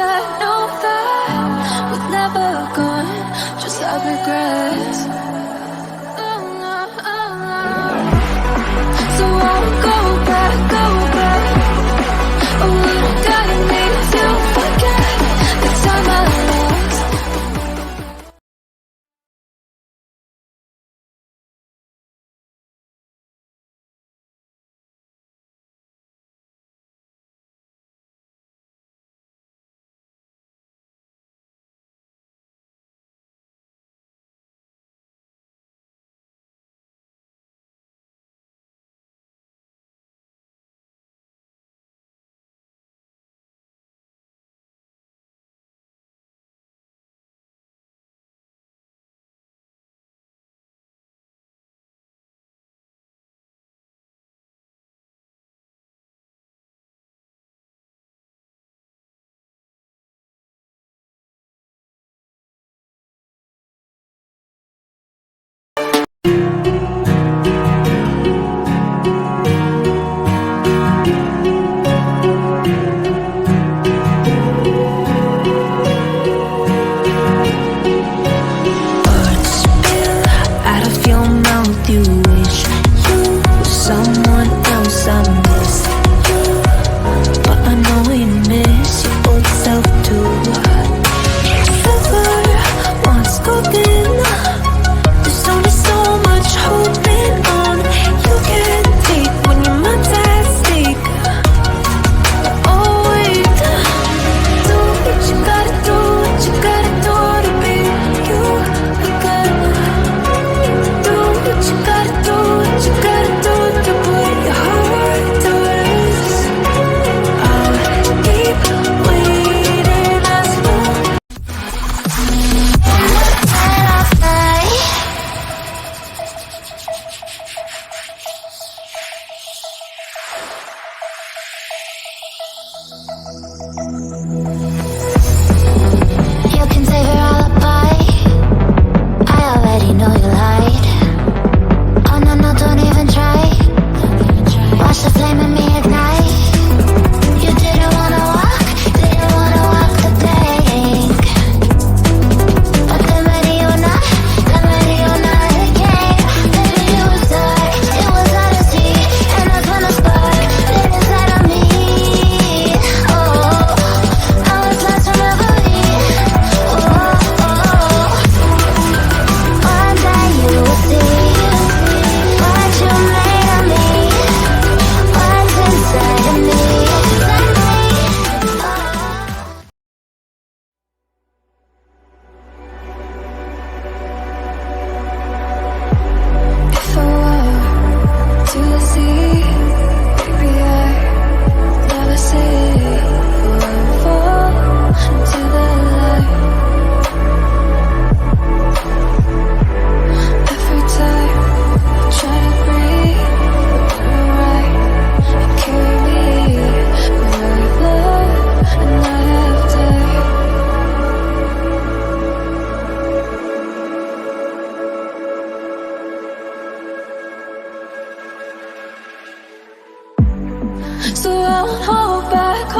that, know that was never gone, just have regrets. So I'll go back, oh, what I gotta need to forget the time I lost. You wish you were someone else. I miss you, but I know you miss your old self too. Silver once golden, there's only so much holding on. You can't take when you're my stake. Oh wait, do what you gotta do, what you gotta do to be you again. You gotta do what you gotta do to put your heart to rest. I'll keep waiting as long. You can save your alibi. I already know you lied. Oh no, no, don't even try. Watch the flame in me ignite. You didn't wanna walk the plank. But then ready or not again. Baby, it was dark, it was out of sea. And that's when the spark lit inside of me. Oh, I was lost from reverie. Oh, one day you will see what you made of me, what's inside of me. If I were to the sea, baby, I'd never say or fall into the light. Every time I try to breathe, you're right. You carry me where I've loved and I have died. So I won't hold back,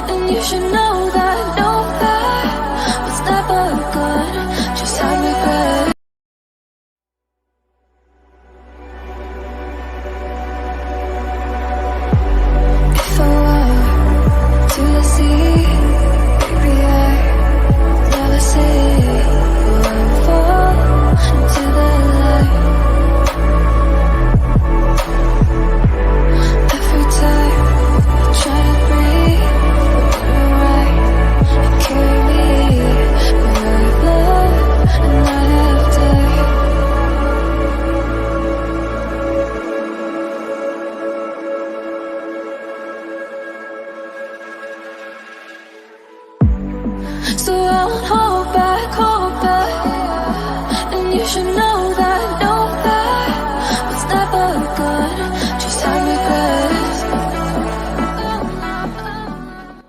and you should know that was never good, just have regret. If I were to the sea, baby, I'd never say or fall into the light. Every time I try to breathe, you're right. You carry me where I've loved and I have died. So I won't hold